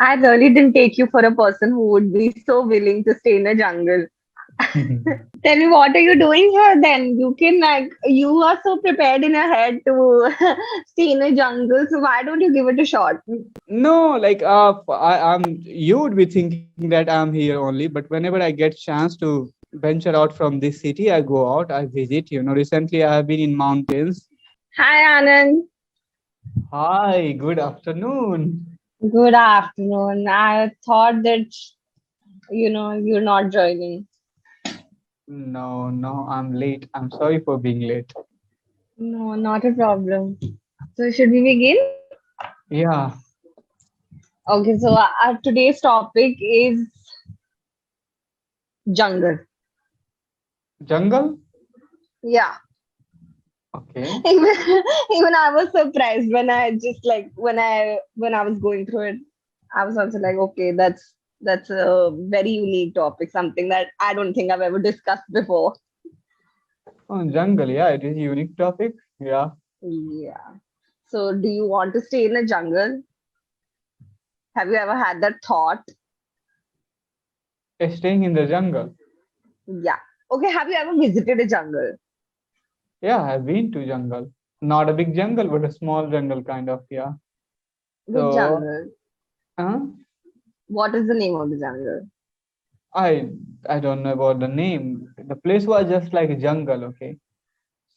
I really didn't take you for a person who would be so willing to stay in a jungle. Tell me, what are you doing here then? You can, like, you are so prepared in your head to stay in a jungle, so why don't you give it a shot? No, like you would be thinking that I'm here only, but whenever I get chance to venture out from this city, I go out, I visit. Recently I have been in mountains. Hi, Anand. Hi, good afternoon. Good afternoon. I thought that, you're not joining. No, no, I'm late. I'm sorry for being late. No, not a problem. So, should we begin? Yeah, Okay, so our today's topic is jungle. jungle. Yeah. Okay. Even, even I was surprised when I just like when I was going through it. I was also like, okay, that's a very unique topic, something that I don't think I've ever discussed before. Oh, jungle. Yeah, it is a unique topic. Yeah, Yeah. So, do you want to stay in a jungle? Have you ever had that thought? staying in the jungle. Yeah. Okay. Have you ever visited a jungle? Yeah, I've been to jungle. Not a big jungle, but a small jungle kind of. Yeah. Which So, jungle? uh, What is the name of the jungle? I I don't know about the name. The place was just like a jungle. Okay.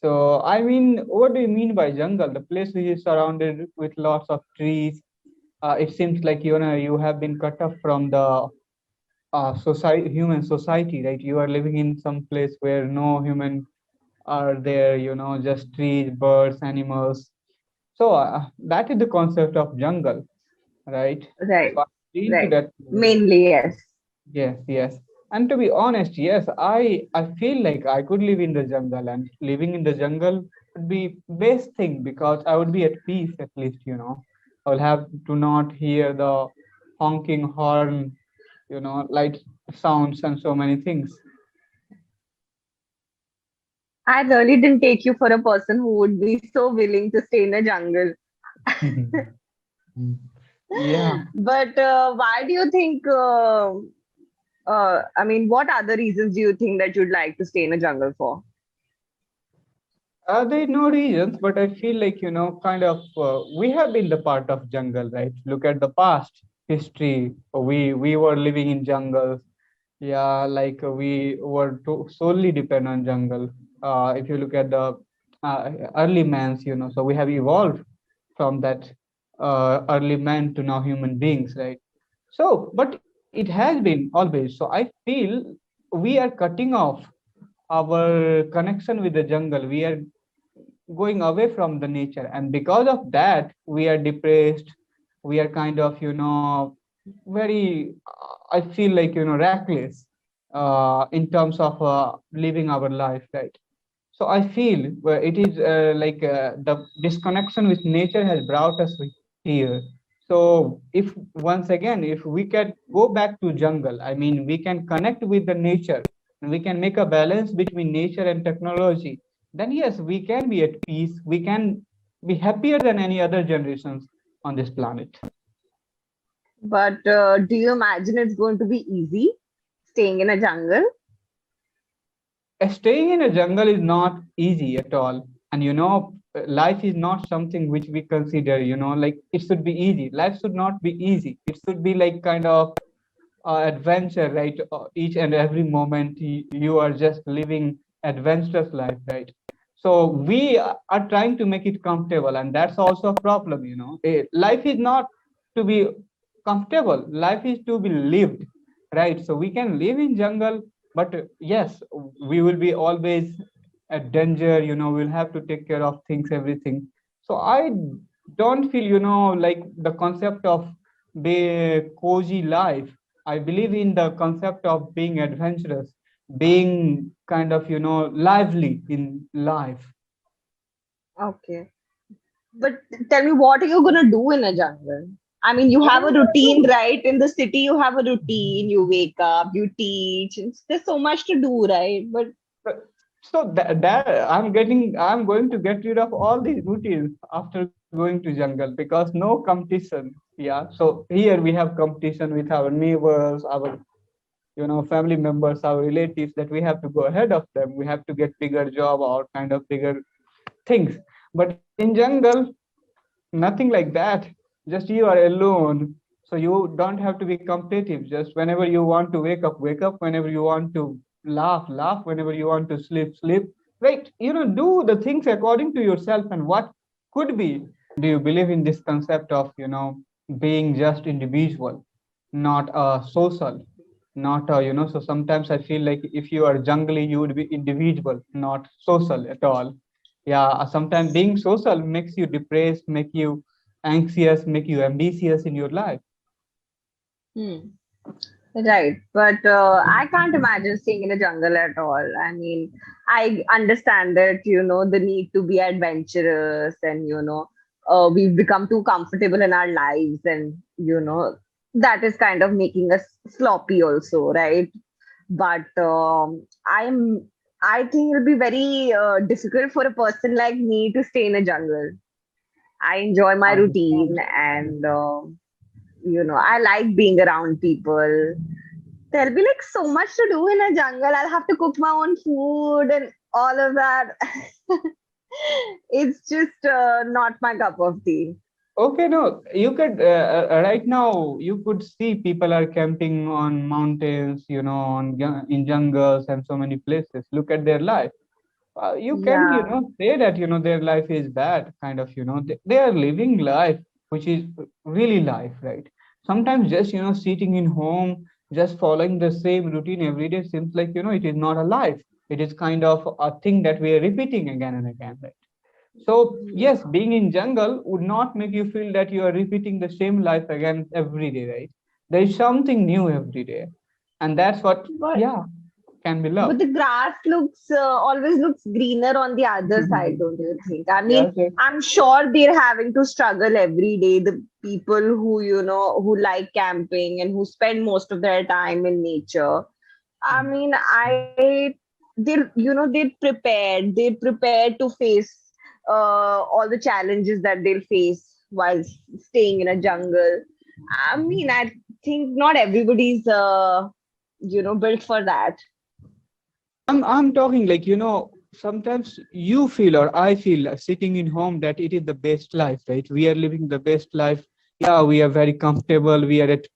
So I mean, what do you mean by jungle? The place which is surrounded with lots of trees. It seems like you have been cut off from the society, human society, right? You are living in some place where no human are there. Just trees, birds, animals. So that is the concept of jungle, right? Right. So I've been to Right. that place. Mainly, yes. Yes, yes. And to be honest, yes, I feel like I could live in the jungle, and living in the jungle would be best thing because I would be at peace at least. I will have to not hear the honking horn, light sounds and so many things. I really didn't take you for a person who would be so willing to stay in a jungle. Yeah. But why do you think? I mean, what other reasons do you think that you'd like to stay in a jungle for? There are no reasons, but I feel like, kind of, we have been the part of jungle, right? Look at the past history. We were living in jungles. Yeah, like we were solely depend on jungle. If you look at the early mans, so we have evolved from that early man to now human beings, right? So, but it has been always. So I feel we are cutting off our connection with the jungle. We are going away from the nature, and because of that we are depressed. We are kind of very I feel like reckless in terms of living our life, right? So I feel it is like the disconnection with nature has brought us here. So if once again, if we can go back to jungle, I mean, we can connect with the nature and we can make a balance between nature and technology, then yes, we can be at peace. We can be happier than any other generations on this planet. But do you imagine it's going to be easy staying in a jungle? Staying in a jungle is not easy at all. And life is not something which we consider, like it should be easy. Life should not be easy. It should be like kind of adventure, right? Each and every moment you are just living adventurous life, right? So we are trying to make it comfortable, and that's also a problem. Life is not to be comfortable. Life is to be lived, right? So we can live in jungle, but yes, we will be always at danger. We'll have to take care of things, everything. So I don't feel, like the concept of be cozy life. I believe in the concept of being adventurous, being kind of, lively in life. Okay. But tell me, what are you gonna do in a jungle? I mean, you What have a am I routine, doing? right? In the city, you have a routine. You wake up, you teach. There's so much to do, right? But So that I'm going to get rid of all these routines after going to jungle because no competition. Yeah, so here we have competition with our neighbors, our family members, our relatives, that we have to go ahead of them. We have to get bigger job or kind of bigger things. But in jungle, nothing like that. Just you are alone. So you don't have to be competitive. Just whenever you want to wake up, wake up. Whenever you want to laugh, laugh. Whenever you want to sleep, sleep. Right? Do the things according to yourself and what could be. Do you believe in this concept of, being just individual, not social, not, so sometimes I feel like if you are jungly, you would be individual, not social at all. Yeah, sometimes being social makes you depressed, make you anxious, make you ambitious in your life. Hmm. Right, but I can't imagine staying in a jungle at all. I mean, I understand that, the need to be adventurous and, we've become too comfortable in our lives and, that is kind of making us sloppy also, right? But I think it'll be very difficult for a person like me to stay in a jungle. I enjoy my routine Understand. and, I like being around people. There'll be like so much to do in a jungle. I'll have to cook my own food and all of that. It's just not my cup of tea. Okay, no, you could right now you could see people are camping on mountains, in jungles and so many places. Look at their life. You can, Yeah. say that, their life is bad, kind of, they are living life, which is really life, right? Sometimes just, sitting in home, just following the same routine every day seems like, it is not a life. It is kind of a thing that we are repeating again and again, right? So yes, Yeah. being in jungle would not make you feel that you are repeating the same life again every day, right? There is something new every day. And that's what, But yeah, can be but love. the grass looks always looks greener on the other side, don't you think? I mean, Yes, yes. I'm sure they're having to struggle every day. The people who who like camping and who spend most of their time in nature. I mean, they're prepared to face all the challenges that they'll face while staying in a jungle. I mean, I think not everybody's built for that. I'm talking like, sometimes you feel or I feel sitting in home that it is the best life, right? We are living the best life. Yeah, we are very comfortable. We are at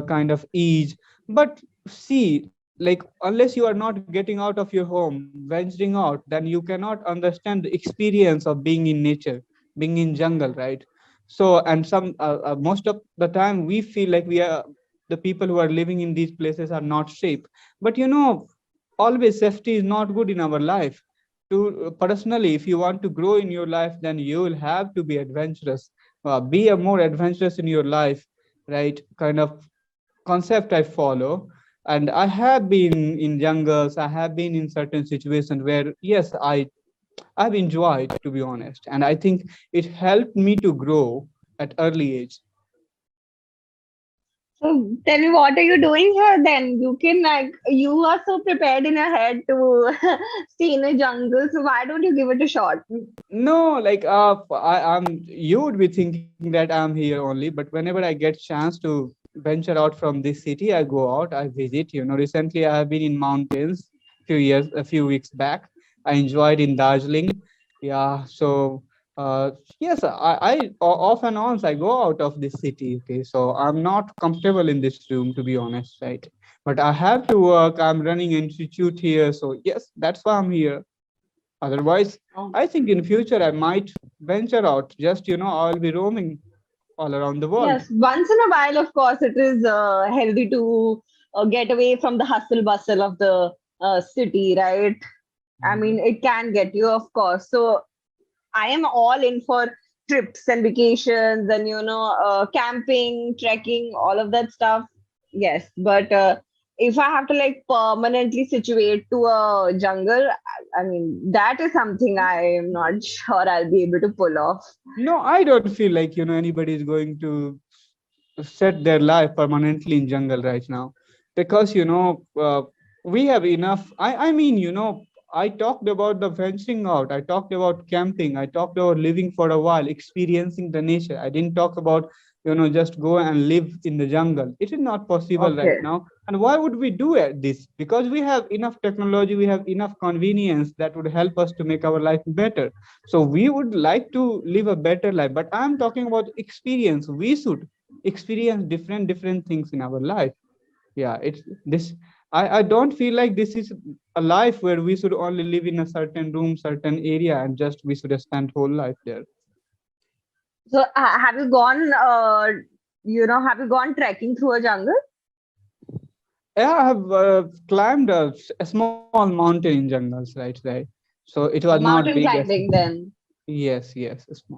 kind of ease. But see, like, unless you are not getting out of your home, venturing out, then you cannot understand the experience of being in nature, being in jungle, right? So, and most of the time we feel like the people who are living in these places are not safe. But always safety is not good in our life. To personally, if you want to grow in your life, then you will have to be adventurous. Be a more adventurous in your life, right? Kind of concept I follow. And I have been in jungles, I have been in certain situations where, yes, I've enjoyed, to be honest. And I think it helped me to grow at early age. So tell me, what are you doing here then? You can like you are so prepared in your head to stay in a jungle. So why don't you give it a shot? No, like you would be thinking that I'm here only, but whenever I get chance to venture out from this city, I go out, I visit. Recently I have been in mountains a few weeks back. I enjoyed in Darjeeling. Yeah, so uh, yes, off and on I go out of this city. Okay, so I'm not comfortable in this room, to be honest, right? But I have to work. I'm running institute here, so yes, that's why I'm here. Otherwise, Oh. I think in future I might venture out. Just, I'll be roaming all around the world. Yes, once in a while, of course, it is healthy to get away from the hustle bustle of the city, right? I mean, Mhm. it can get you, of course. So I am all in for trips and vacations and camping, trekking, all of that stuff. Yes, but if I have to like permanently situate to a jungle, I mean that is something I am not sure I'll be able to pull off. No, I don't feel like, anybody is going to set their life permanently in jungle right now, because we have enough. I mean, I talked about the venturing out, I talked about camping, I talked about living for a while, experiencing the nature. I didn't talk about just go and live in the jungle. It is not possible right Okay. now. And why would we do this? Because we have enough technology, we have enough convenience that would help us to make our life better. So we would like to live a better life. But I'm talking about experience. We should experience different things in our life. Yeah, it's this. I don't feel like this is a life where we should only live in a certain room, certain area, and just we should spend whole life there. So have you gone, have you gone trekking through a jungle? Yeah, I have climbed a small mountain in jungles, right? So it was not Mountain big as. climbing then. Yes, yes, small.